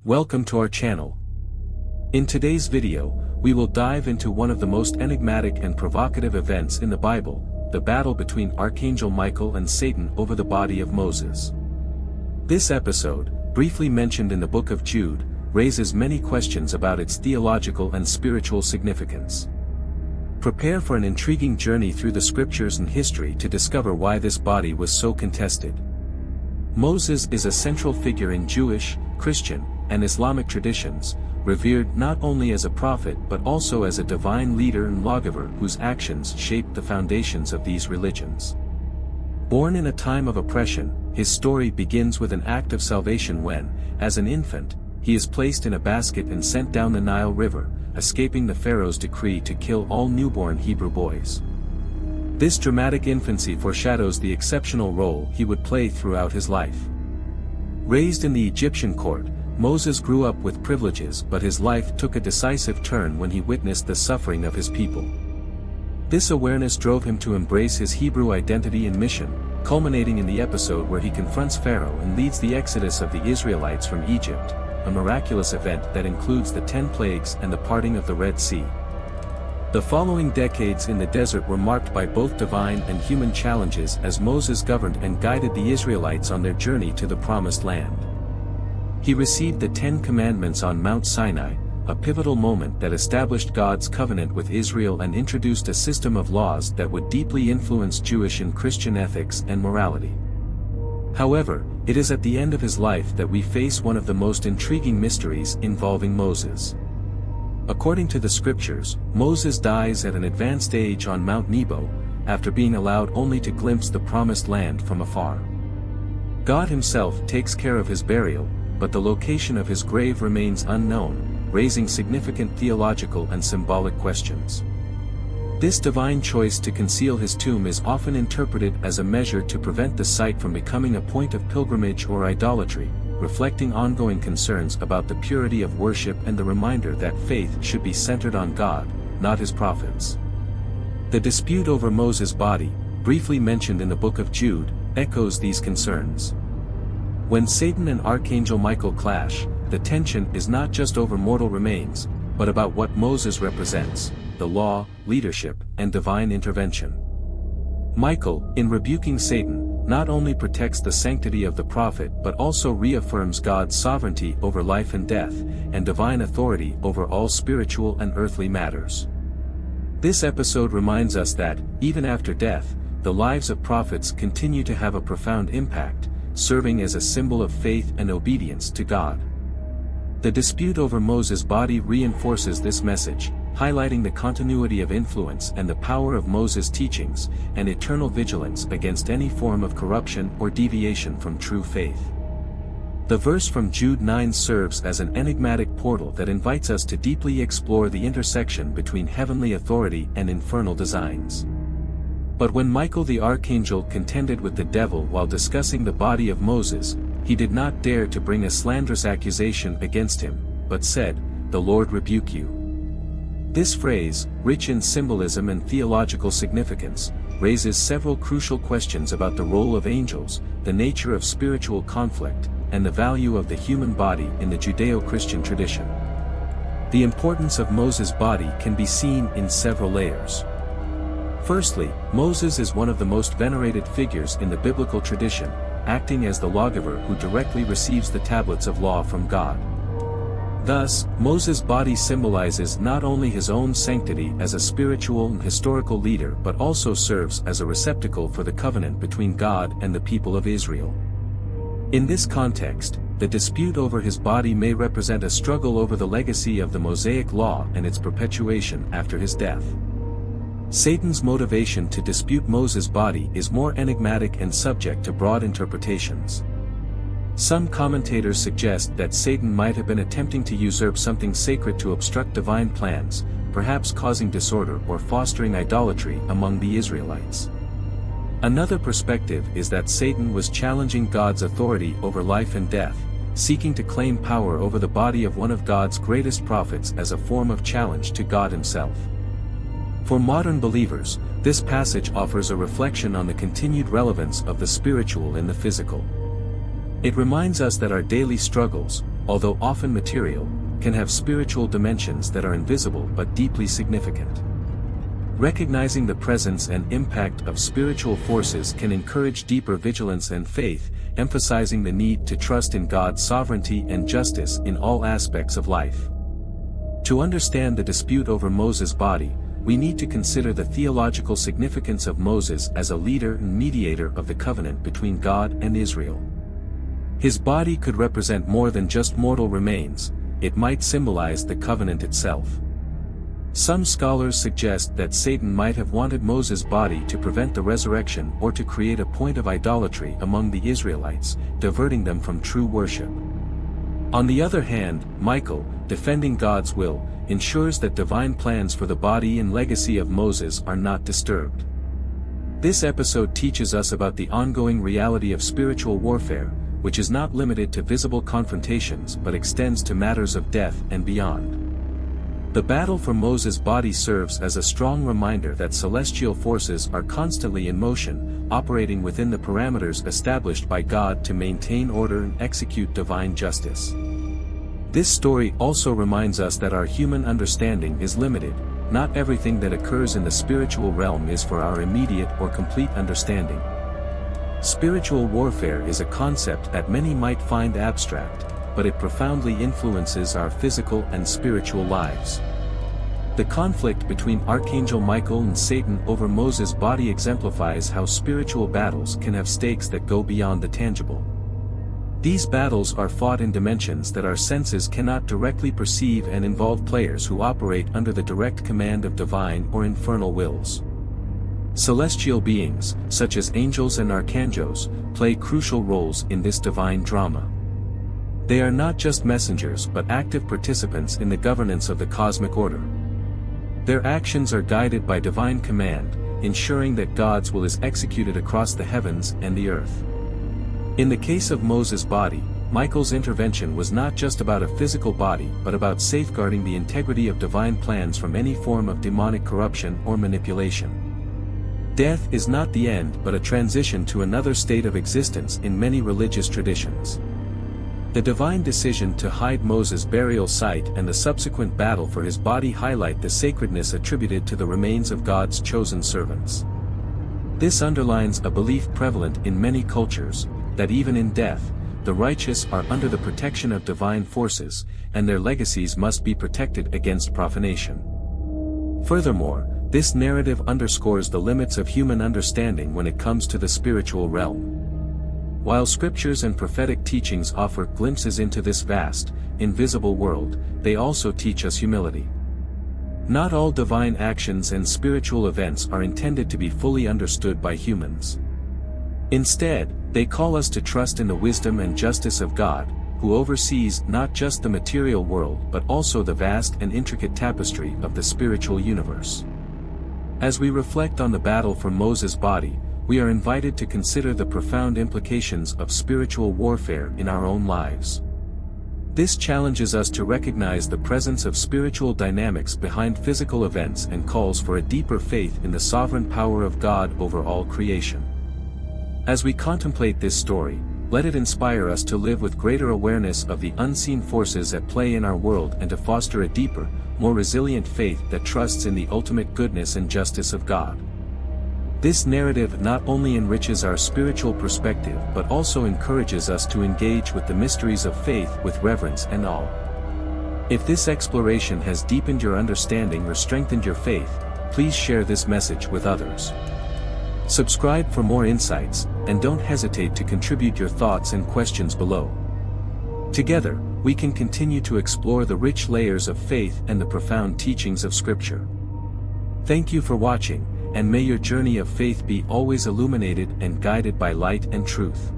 Welcome to our channel. In today's video, we will dive into one of the most enigmatic and provocative events in the Bible, the battle between Archangel Michael and Satan over the body of Moses. This episode, briefly mentioned in the book of Jude, raises many questions about its theological and spiritual significance. Prepare for an intriguing journey through the scriptures and history to discover why this body was so contested. Moses is a central figure in Jewish, Christian, and Islamic traditions, revered not only as a prophet but also as a divine leader and lawgiver whose actions shaped the foundations of these religions. Born in a time of oppression, his story begins with an act of salvation when, as an infant, he is placed in a basket and sent down the Nile River, escaping the Pharaoh's decree to kill all newborn Hebrew boys. This dramatic infancy foreshadows the exceptional role he would play throughout his life. Raised in the Egyptian court, Moses grew up with privileges, but his life took a decisive turn when he witnessed the suffering of his people. This awareness drove him to embrace his Hebrew identity and mission, culminating in the episode where he confronts Pharaoh and leads the exodus of the Israelites from Egypt, a miraculous event that includes the 10 plagues and the parting of the Red Sea. The following decades in the desert were marked by both divine and human challenges as Moses governed and guided the Israelites on their journey to the Promised Land. He received the 10 Commandments on Mount Sinai, a pivotal moment that established God's covenant with Israel and introduced a system of laws that would deeply influence Jewish and Christian ethics and morality. However, it is at the end of his life that we face one of the most intriguing mysteries involving Moses. According to the scriptures, Moses dies at an advanced age on Mount Nebo, after being allowed only to glimpse the Promised Land from afar. God himself takes care of his burial, but the location of his grave remains unknown, raising significant theological and symbolic questions. This divine choice to conceal his tomb is often interpreted as a measure to prevent the site from becoming a point of pilgrimage or idolatry, reflecting ongoing concerns about the purity of worship and the reminder that faith should be centered on God, not his prophets. The dispute over Moses' body, briefly mentioned in the book of Jude, echoes these concerns. When Satan and Archangel Michael clash, the tension is not just over mortal remains, but about what Moses represents: the law, leadership, and divine intervention. Michael, in rebuking Satan, not only protects the sanctity of the prophet but also reaffirms God's sovereignty over life and death, and divine authority over all spiritual and earthly matters. This episode reminds us that, even after death, the lives of prophets continue to have a profound impact, serving as a symbol of faith and obedience to God. The dispute over Moses' body reinforces this message, highlighting the continuity of influence and the power of Moses' teachings, and eternal vigilance against any form of corruption or deviation from true faith. The verse from Jude 9 serves as an enigmatic portal that invites us to deeply explore the intersection between heavenly authority and infernal designs. But when Michael the archangel contended with the devil while discussing the body of Moses, he did not dare to bring a slanderous accusation against him, but said, "The Lord rebuke you." This phrase, rich in symbolism and theological significance, raises several crucial questions about the role of angels, the nature of spiritual conflict, and the value of the human body in the Judeo-Christian tradition. The importance of Moses' body can be seen in several layers. Firstly, Moses is one of the most venerated figures in the biblical tradition, acting as the lawgiver who directly receives the tablets of law from God. Thus, Moses' body symbolizes not only his own sanctity as a spiritual and historical leader but also serves as a receptacle for the covenant between God and the people of Israel. In this context, the dispute over his body may represent a struggle over the legacy of the Mosaic law and its perpetuation after his death. Satan's motivation to dispute Moses' body is more enigmatic and subject to broad interpretations. Some commentators suggest that Satan might have been attempting to usurp something sacred to obstruct divine plans, perhaps causing disorder or fostering idolatry among the Israelites. Another perspective is that Satan was challenging God's authority over life and death, seeking to claim power over the body of one of God's greatest prophets as a form of challenge to God himself. For modern believers, this passage offers a reflection on the continued relevance of the spiritual in the physical. It reminds us that our daily struggles, although often material, can have spiritual dimensions that are invisible but deeply significant. Recognizing the presence and impact of spiritual forces can encourage deeper vigilance and faith, emphasizing the need to trust in God's sovereignty and justice in all aspects of life. To understand the dispute over Moses' body, we need to consider the theological significance of Moses as a leader and mediator of the covenant between God and Israel. His body could represent more than just mortal remains, it might symbolize the covenant itself. Some scholars suggest that Satan might have wanted Moses' body to prevent the resurrection or to create a point of idolatry among the Israelites, diverting them from true worship. On the other hand, Michael, defending God's will, ensures that divine plans for the body and legacy of Moses are not disturbed. This episode teaches us about the ongoing reality of spiritual warfare, which is not limited to visible confrontations but extends to matters of death and beyond. The battle for Moses' body serves as a strong reminder that celestial forces are constantly in motion, operating within the parameters established by God to maintain order and execute divine justice. This story also reminds us that our human understanding is limited. Not everything that occurs in the spiritual realm is for our immediate or complete understanding. Spiritual warfare is a concept that many might find abstract, but it profoundly influences our physical and spiritual lives. The conflict between Archangel Michael and Satan over Moses' body exemplifies how spiritual battles can have stakes that go beyond the tangible. These battles are fought in dimensions that our senses cannot directly perceive and involve players who operate under the direct command of divine or infernal wills. Celestial beings, such as angels and archangels, play crucial roles in this divine drama. They are not just messengers but active participants in the governance of the cosmic order. Their actions are guided by divine command, ensuring that God's will is executed across the heavens and the earth. In the case of Moses' body, Michael's intervention was not just about a physical body but about safeguarding the integrity of divine plans from any form of demonic corruption or manipulation. Death is not the end but a transition to another state of existence in many religious traditions. The divine decision to hide Moses' burial site and the subsequent battle for his body highlight the sacredness attributed to the remains of God's chosen servants. This underlines a belief prevalent in many cultures, that even in death, the righteous are under the protection of divine forces, and their legacies must be protected against profanation. Furthermore, this narrative underscores the limits of human understanding when it comes to the spiritual realm. While scriptures and prophetic teachings offer glimpses into this vast, invisible world, they also teach us humility. Not all divine actions and spiritual events are intended to be fully understood by humans. Instead, they call us to trust in the wisdom and justice of God, who oversees not just the material world but also the vast and intricate tapestry of the spiritual universe. As we reflect on the battle for Moses' body, we are invited to consider the profound implications of spiritual warfare in our own lives. This challenges us to recognize the presence of spiritual dynamics behind physical events and calls for a deeper faith in the sovereign power of God over all creation. As we contemplate this story, let it inspire us to live with greater awareness of the unseen forces at play in our world and to foster a deeper, more resilient faith that trusts in the ultimate goodness and justice of God. This narrative not only enriches our spiritual perspective but also encourages us to engage with the mysteries of faith with reverence and awe. If this exploration has deepened your understanding or strengthened your faith, please share this message with others. Subscribe for more insights, and don't hesitate to contribute your thoughts and questions below. Together, we can continue to explore the rich layers of faith and the profound teachings of Scripture. Thank you for watching, and may your journey of faith be always illuminated and guided by light and truth.